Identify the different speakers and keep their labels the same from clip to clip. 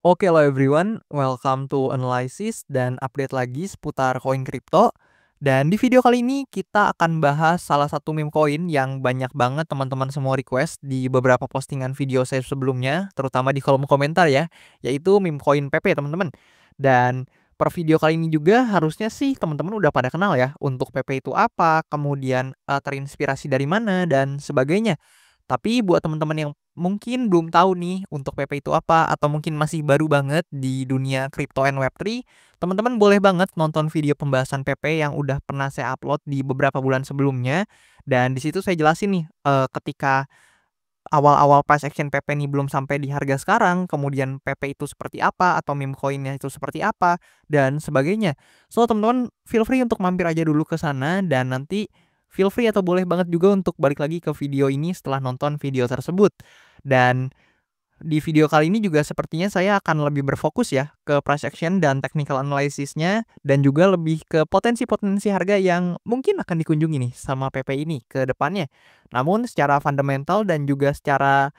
Speaker 1: Oke, hello everyone, welcome to Analysis dan update lagi seputar koin kripto. Dan di video kali ini kita akan bahas salah satu meme koin yang banyak banget teman-teman semua request di beberapa postingan video saya sebelumnya, terutama di kolom komentar ya, yaitu meme koin PP teman-teman. Dan per video kali ini juga harusnya sih teman-teman udah pada kenal ya untuk PP itu apa, kemudian terinspirasi dari mana dan sebagainya. Tapi buat teman-teman yang mungkin belum tahu nih untuk PP itu apa atau mungkin masih baru banget di dunia crypto and Web3, teman-teman boleh banget nonton video pembahasan PP yang udah pernah saya upload di beberapa bulan sebelumnya. Dan di situ saya jelasin nih ketika awal-awal price action PP ini belum sampai di harga sekarang, kemudian PP itu seperti apa atau meme coinnya itu seperti apa dan sebagainya. So teman-teman feel free untuk mampir aja dulu ke sana dan nanti feel free atau boleh banget juga untuk balik lagi ke video ini setelah nonton video tersebut. Dan di video kali ini juga sepertinya saya akan lebih berfokus ya ke price action dan technical analysisnya dan juga lebih ke potensi-potensi harga yang mungkin akan dikunjungi nih sama PP ini ke depannya. Namun secara fundamental dan juga secara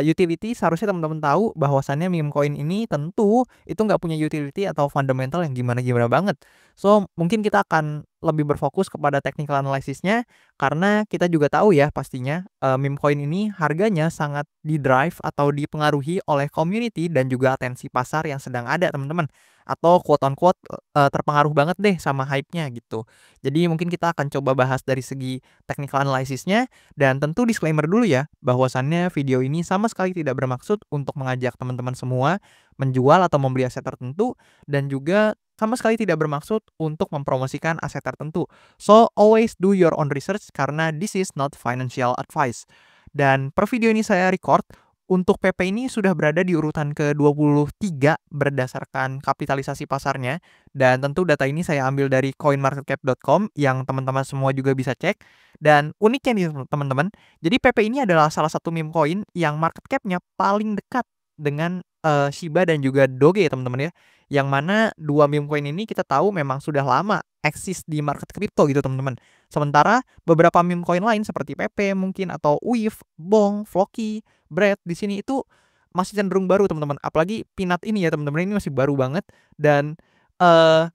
Speaker 1: utility seharusnya teman-teman tahu bahwasannya meme coin ini tentu itu nggak punya utility atau fundamental yang gimana-gimana banget. So, mungkin kita akan lebih berfokus kepada technical analysisnya karena kita juga tahu ya pastinya meme coin ini harganya sangat di-drive atau dipengaruhi oleh community dan juga atensi pasar yang sedang ada teman-teman. Atau quote on quote terpengaruh banget deh sama hype-nya gitu. Jadi mungkin kita akan coba bahas dari segi technical analysisnya dan tentu disclaimer dulu ya, bahwasannya video ini sama sekali tidak bermaksud untuk mengajak teman-teman semua menjual atau membeli aset tertentu dan juga sama sekali tidak bermaksud untuk mempromosikan aset tertentu. So, always do your own research karena this is not financial advice. Dan per video ini saya record, untuk PP ini sudah berada di urutan ke-23 berdasarkan kapitalisasi pasarnya. Dan tentu data ini saya ambil dari coinmarketcap.com yang teman-teman semua juga bisa cek. Dan uniknya nih teman-teman, jadi PP ini adalah salah satu meme coin yang market cap-nya paling dekat dengan Shiba dan juga Doge ya teman-teman ya. Yang mana dua meme coin ini kita tahu memang sudah lama eksis di market kripto gitu teman-teman. Sementara beberapa meme coin lain seperti PP mungkin atau UIF, Bong, Floki, Bread di sini itu masih cenderung baru teman-teman. Apalagi Peanut ini ya teman-teman ini masih baru banget dan eh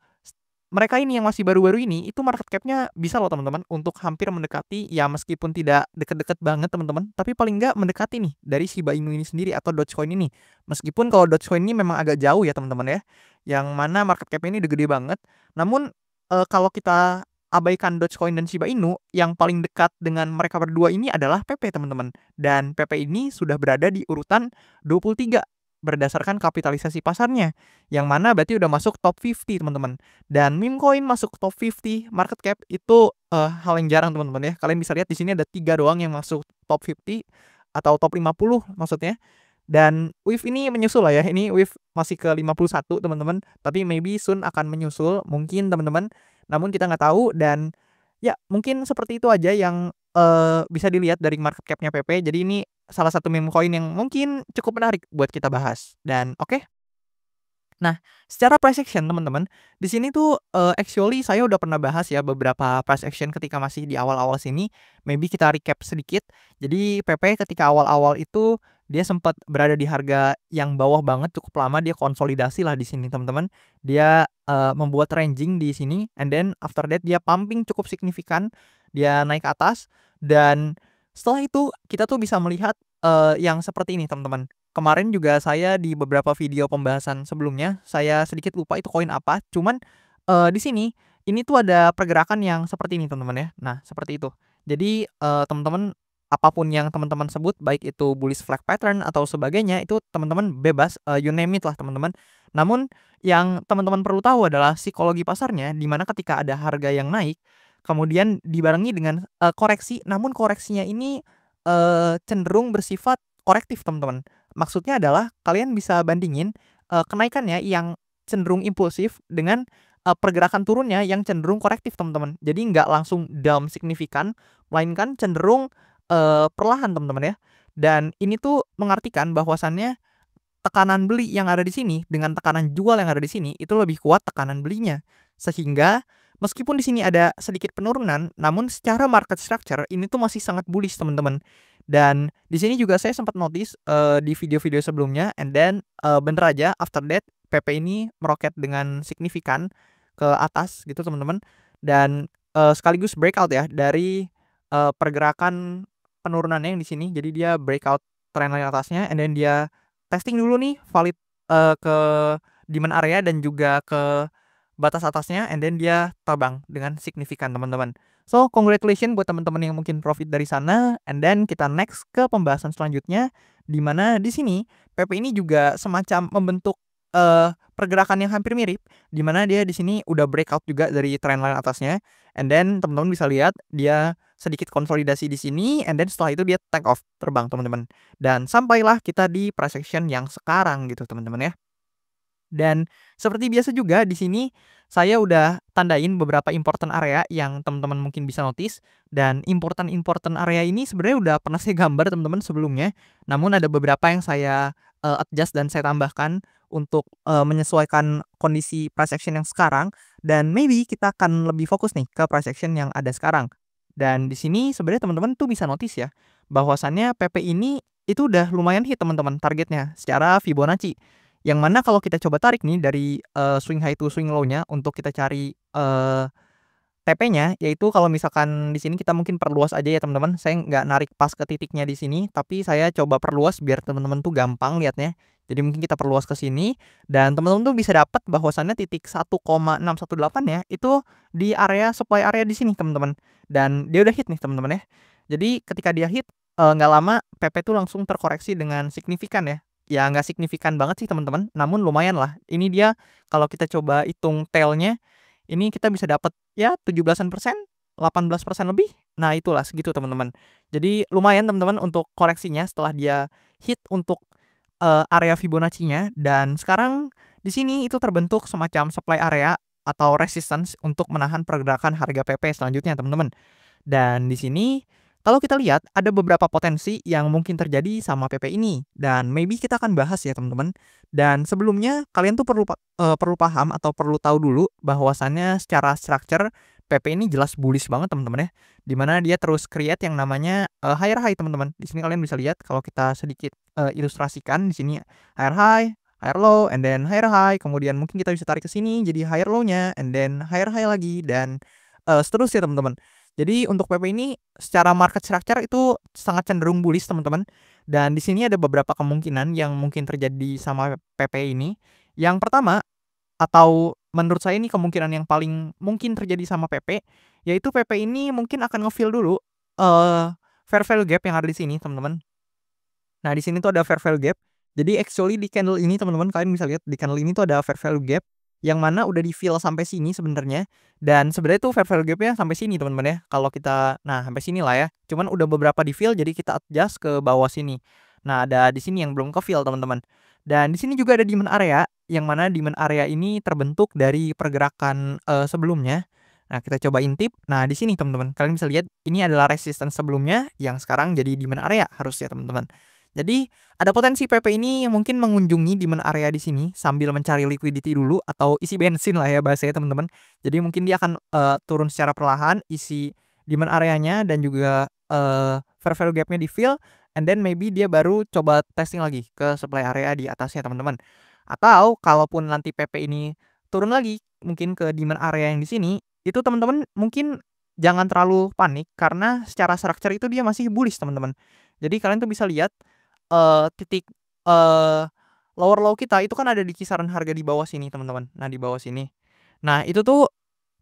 Speaker 1: mereka ini yang masih baru-baru ini itu market cap-nya bisa loh teman-teman untuk hampir mendekati ya meskipun tidak deket-deket banget teman-teman, tapi paling nggak mendekati nih dari Shiba Inu ini sendiri atau Dogecoin ini. Meskipun kalau Dogecoin ini memang agak jauh ya teman-teman ya, yang mana market cap-nya ini udah gede banget. Namun kalau kita abaikan Dogecoin dan Shiba Inu, yang paling dekat dengan mereka berdua ini adalah PP teman-teman. Dan PP ini sudah berada di urutan 23 berdasarkan kapitalisasi pasarnya, yang mana berarti udah masuk top 50 teman-teman. Dan meme coin masuk top 50 market cap itu hal yang jarang teman-teman ya. Kalian bisa lihat di sini ada 3 doang yang masuk top 50 atau top 50 maksudnya. Dan WIF ini menyusul lah ya. Ini WIF masih ke 51 teman-teman, tapi maybe soon akan menyusul mungkin teman-teman. Namun kita nggak tahu dan ya mungkin seperti itu aja yang bisa dilihat dari market cap-nya PP. Jadi ini salah satu meme coin yang mungkin cukup menarik buat kita bahas. Dan oke. Nah, secara price action teman-teman, di sini tuh actually saya udah pernah bahas ya beberapa price action ketika masih di awal-awal sini. Maybe kita recap sedikit. Jadi PP ketika awal-awal itu dia sempat berada di harga yang bawah banget cukup lama, dia konsolidasi lah di sini teman-teman. Dia membuat ranging di sini and then after that dia pumping cukup signifikan, dia naik ke atas dan setelah itu kita tuh bisa melihat yang seperti ini teman-teman. Kemarin juga saya di beberapa video pembahasan sebelumnya, saya sedikit lupa itu koin apa, cuman di sini ini tuh ada pergerakan yang seperti ini teman-teman ya. Nah, seperti itu. Jadi teman-teman apapun yang teman-teman sebut baik itu bullish flag pattern atau sebagainya itu teman-teman bebas you name it lah teman-teman. Namun yang teman-teman perlu tahu adalah psikologi pasarnya di mana ketika ada harga yang naik kemudian dibarengi dengan koreksi, namun koreksinya ini cenderung bersifat korektif teman-teman. Maksudnya adalah kalian bisa bandingin kenaikannya yang cenderung impulsif dengan pergerakan turunnya yang cenderung korektif teman-teman. Jadi nggak langsung down signifikan, melainkan cenderung perlahan teman-teman ya. Dan ini tuh mengartikan bahwasannya tekanan beli yang ada di sini dengan tekanan jual yang ada di sini itu lebih kuat tekanan belinya. Sehingga meskipun di sini ada sedikit penurunan, namun secara market structure ini tuh masih sangat bullish teman-teman. Dan di sini juga saya sempat notice, di video-video sebelumnya and then, bener aja after that PP ini meroket dengan signifikan ke atas gitu teman-teman. Dan, sekaligus breakout ya dari, pergerakan penurunannya yang di sini. Jadi dia breakout trendline atasnya and then dia testing dulu nih valid, ke demand area dan juga ke batas atasnya and then dia terbang dengan signifikan teman-teman. So, congratulations buat teman-teman yang mungkin profit dari sana and then kita next ke pembahasan selanjutnya di mana di sini PP ini juga semacam membentuk pergerakan yang hampir mirip di mana dia di sini udah breakout juga dari trendline atasnya and then teman-teman bisa lihat dia sedikit konsolidasi di sini and then setelah itu dia take off terbang teman-teman. Dan sampailah kita di price action yang sekarang gitu teman-teman ya. Dan seperti biasa juga di sini saya udah tandain beberapa important area yang teman-teman mungkin bisa notice dan important area ini sebenarnya udah pernah saya gambar teman-teman sebelumnya. Namun ada beberapa yang saya, adjust dan saya tambahkan untuk, menyesuaikan kondisi price action yang sekarang dan maybe kita akan lebih fokus nih ke price action yang ada sekarang. Dan di sini sebenarnya teman-teman tuh bisa notice ya, bahwasannya PP ini itu udah lumayan hit teman-teman targetnya secara Fibonacci. Yang mana kalau kita coba tarik nih dari, swing high to swing low-nya untuk kita cari, TP-nya, yaitu kalau misalkan di sini kita mungkin perluas aja ya teman-teman, saya nggak narik pas ke titiknya di sini, tapi saya coba perluas biar teman-teman tuh gampang lihatnya. Jadi mungkin kita perluas ke sini dan teman-teman tuh bisa dapat bahwasannya titik 1,618 ya, itu di area supply area di sini teman-teman. Dan dia udah hit nih teman-teman ya. Jadi ketika dia hit, nggak lama PP tuh langsung terkoreksi dengan signifikan ya. Ya nggak signifikan banget sih teman-teman, namun lumayan lah. Ini dia kalau kita coba hitung tail-nya, ini kita bisa dapat ya 17%, 18% lebih. Nah, itulah segitu teman-teman. Jadi lumayan teman-teman untuk koreksinya setelah dia hit untuk, area Fibonacci-nya dan sekarang di sini itu terbentuk semacam supply area atau resistance untuk menahan pergerakan harga PP selanjutnya teman-teman. Dan di sini kalau kita lihat ada beberapa potensi yang mungkin terjadi sama PP ini dan maybe kita akan bahas ya teman-teman. Dan sebelumnya kalian tuh perlu paham atau perlu tahu dulu bahwasannya secara structure PP ini jelas bullish banget teman-teman ya. Di mana dia terus create yang namanya higher high teman-teman. Di sini kalian bisa lihat kalau kita sedikit ilustrasikan di sini higher high, higher low, and then higher high. Kemudian mungkin kita bisa tarik ke sini jadi higher low-nya, and then higher high lagi dan seterusnya teman-teman. Jadi untuk PP ini secara market structure itu sangat cenderung bullish teman-teman. Dan di sini ada beberapa kemungkinan yang mungkin terjadi sama PP ini. Yang pertama atau menurut saya ini kemungkinan yang paling mungkin terjadi sama PP, yaitu PP ini mungkin akan nge-fill dulu fair value gap yang ada di sini teman-teman. Nah, di sini tuh ada fair value gap. Jadi actually di candle ini teman-teman kalian bisa lihat di candle ini tuh ada fair value gap yang mana udah di-fill sampai sini sebenarnya. Dan sebenarnya tuh fair value gap-nya sampai sini teman-teman ya. Kalau kita nah sampai sini lah ya. Cuman udah beberapa di-fill jadi kita adjust ke bawah sini. Nah, ada di sini yang belum ke-fill teman-teman. Dan di sini juga ada demand area yang mana demand area ini terbentuk dari pergerakan sebelumnya. Nah, kita coba intip. Nah, di sini teman-teman, kalian bisa lihat ini adalah resistance sebelumnya yang sekarang jadi demand area harusnya teman-teman. Jadi ada potensi PP ini yang mungkin mengunjungi demand area di sini sambil mencari liquidity dulu atau isi bensin lah ya bahasanya teman-teman. Jadi mungkin dia akan turun secara perlahan, isi demand areanya dan juga fair value gap-nya di fill, and then maybe dia baru coba testing lagi ke supply area di atasnya teman-teman. Atau kalaupun nanti PP ini turun lagi mungkin ke demand area yang di sini, itu teman-teman mungkin jangan terlalu panik karena secara structure itu dia masih bullish teman-teman. Jadi kalian tuh bisa lihat titik, lower low kita itu kan ada di kisaran harga di bawah sini teman-teman. Nah, di bawah sini. Nah, itu tuh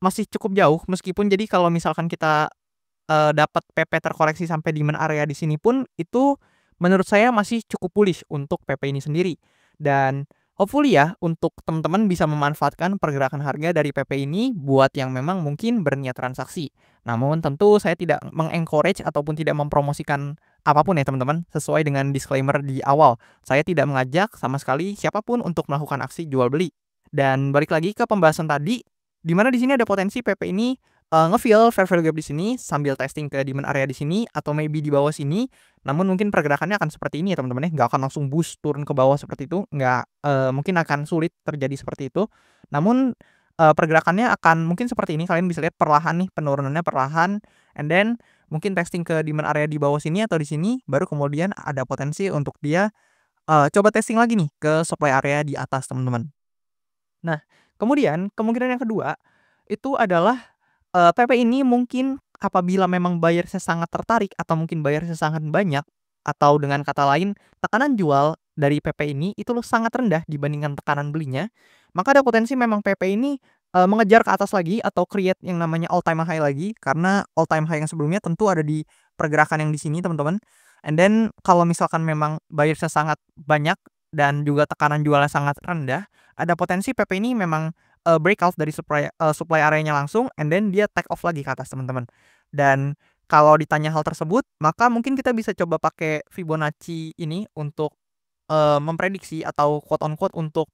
Speaker 1: masih cukup jauh meskipun jadi kalau misalkan kita, dapat PP terkoreksi sampai demand area di sini pun itu menurut saya masih cukup bullish untuk PP ini sendiri. Dan hopefully ya untuk teman-teman bisa memanfaatkan pergerakan harga dari PP ini buat yang memang mungkin berniat transaksi. Namun tentu saya tidak meng-encourage ataupun tidak mempromosikan apapun ya teman-teman, sesuai dengan disclaimer di awal. Saya tidak mengajak sama sekali siapapun untuk melakukan aksi jual beli. Dan balik lagi ke pembahasan tadi, di mana di sini ada potensi PP ini nge-fill fair value gap di sini sambil testing ke demand area di sini atau maybe di bawah sini. Namun mungkin pergerakannya akan seperti ini ya teman-teman ya, nggak akan langsung boost turun ke bawah seperti itu, nggak mungkin akan sulit terjadi seperti itu. Namun pergerakannya akan mungkin seperti ini, kalian bisa lihat perlahan nih, penurunannya perlahan, and then mungkin testing ke demand area di bawah sini atau di sini, baru kemudian ada potensi untuk dia, coba testing lagi nih ke supply area di atas, teman-teman. Nah, kemudian kemungkinan yang kedua, itu adalah, PP ini mungkin apabila memang buyer-nya sangat tertarik atau mungkin buyer-nya sangat banyak, atau dengan kata lain tekanan jual dari PP ini itu sangat rendah dibandingkan tekanan belinya, maka ada potensi memang PP ini, mengejar ke atas lagi atau create yang namanya all time high lagi, karena all time high yang sebelumnya tentu ada di pergerakan yang di sini, teman-teman. And then kalau misalkan memang buyers-nya sangat banyak dan juga tekanan jualnya sangat rendah, ada potensi PP ini memang, breakout dari supply area-nya langsung, and then dia take off lagi ke atas, teman-teman. Dan kalau ditanya hal tersebut, maka mungkin kita bisa coba pakai Fibonacci ini untuk, memprediksi atau quote on quote untuk,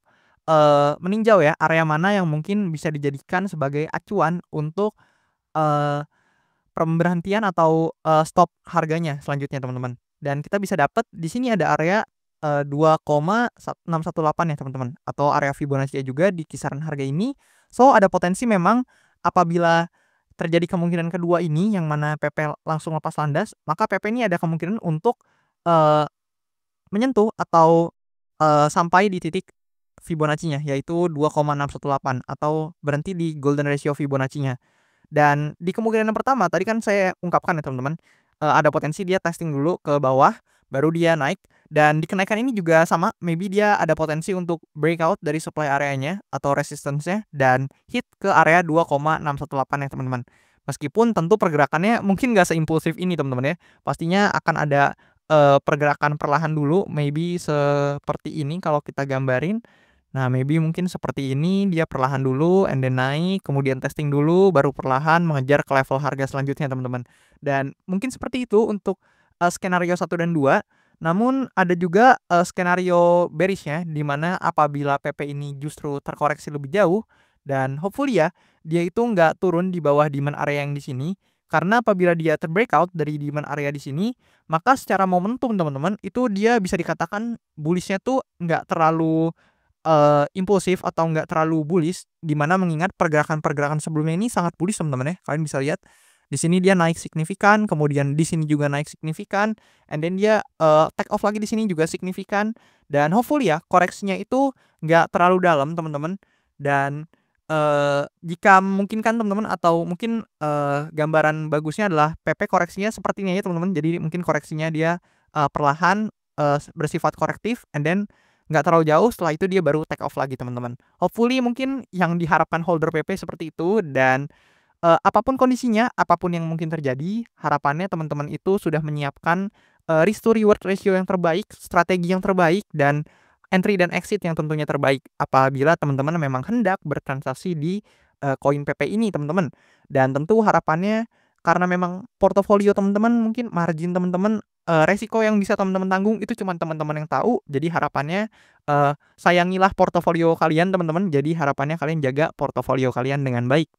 Speaker 1: meninjau ya, area mana yang mungkin bisa dijadikan sebagai acuan untuk, eee, pemberhentian atau, stop harganya selanjutnya, teman-teman. Dan kita bisa dapat di sini ada area, 2,618 ya, teman-teman, atau area Fibonacci juga di kisaran harga ini. So, ada potensi memang apabila terjadi kemungkinan kedua ini, yang mana PP langsung lepas landas, maka PP ini ada kemungkinan untuk, eee, menyentuh atau, sampai di titik Fibonacci-nya, yaitu 2,618 atau berhenti di golden ratio Fibonacci-nya. Dan di kemungkinan yang pertama tadi kan saya ungkapkan ya, teman-teman, ada potensi dia testing dulu ke bawah, baru dia naik, dan di kenaikan ini juga sama, maybe dia ada potensi untuk breakout dari supply area-nya atau resistance-nya dan hit ke area 2,618 ya, teman-teman. Meskipun tentu pergerakannya mungkin nggak seimpulsif ini, teman-teman ya. Pastinya akan ada, pergerakan perlahan dulu, maybe seperti ini kalau kita gambarin. Nah, maybe mungkin seperti ini, dia perlahan dulu, and then naik, kemudian testing dulu, baru perlahan mengejar ke level harga selanjutnya, teman-teman. Dan mungkin seperti itu untuk, skenario 1 dan 2. Namun ada juga, skenario bearish-nya, di mana apabila PP ini justru terkoreksi lebih jauh, dan hopefully ya, dia itu nggak turun di bawah demand area yang di sini, karena apabila dia ter-breakout dari demand area di sini, maka secara momentum, teman-teman, itu dia bisa dikatakan bullish-nya tuh nggak terlalu impulsif atau nggak terlalu bullish, di mana mengingat pergerakan-pergerakan sebelumnya ini sangat bullish, teman-teman ya. Kalian bisa lihat di sini dia naik signifikan, kemudian di sini juga naik signifikan, and then dia, take off lagi di sini juga signifikan, dan hopefully ya koreksinya itu nggak terlalu dalam, teman-teman. Dan, jika memungkinkan, teman-teman, atau mungkin, gambaran bagusnya adalah PP koreksinya sepertinya ya, teman-teman. Jadi mungkin koreksinya dia, perlahan, bersifat korektif, and then nggak terlalu jauh, setelah itu dia baru take off lagi, teman-teman. Hopefully mungkin yang diharapkan holder PP seperti itu, dan, apapun kondisinya, apapun yang mungkin terjadi, harapannya teman-teman itu sudah menyiapkan, risk to reward ratio yang terbaik, strategi yang terbaik, dan entry dan exit yang tentunya terbaik apabila teman-teman memang hendak bertransaksi di, koin PP ini, teman-teman. Dan tentu harapannya karena memang portofolio teman-teman, mungkin margin teman-teman, resiko yang bisa teman-teman tanggung itu cuman teman-teman yang tahu. Jadi harapannya, sayangilah portofolio kalian, teman-teman. Jadi harapannya kalian jaga portofolio kalian dengan baik.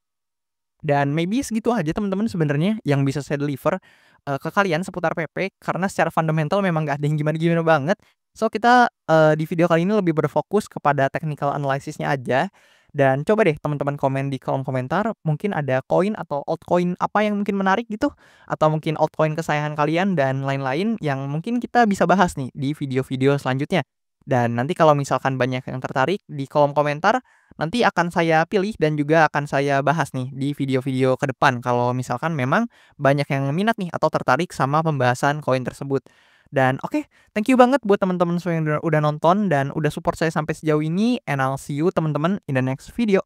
Speaker 1: Dan maybe segitu aja, teman-teman, sebenarnya yang bisa saya deliver, ke kalian seputar PP, karena secara fundamental memang nggak ada yang gimana-gimana banget. So, kita, di video kali ini lebih berfokus kepada technical analysis-nya aja. Dan coba deh teman-teman komen di kolom komentar, mungkin ada koin atau altcoin apa yang mungkin menarik gitu, atau mungkin altcoin kesayangan kalian dan lain-lain yang mungkin kita bisa bahas nih di video-video selanjutnya. Dan nanti kalau misalkan banyak yang tertarik di kolom komentar, nanti akan saya pilih dan juga akan saya bahas nih di video-video ke depan kalau misalkan memang banyak yang minat nih atau tertarik sama pembahasan koin tersebut. Dan oke, thank you banget buat teman-teman semua yang udah nonton dan udah support saya sampai sejauh ini, and I'll see you, teman-teman, in the next video.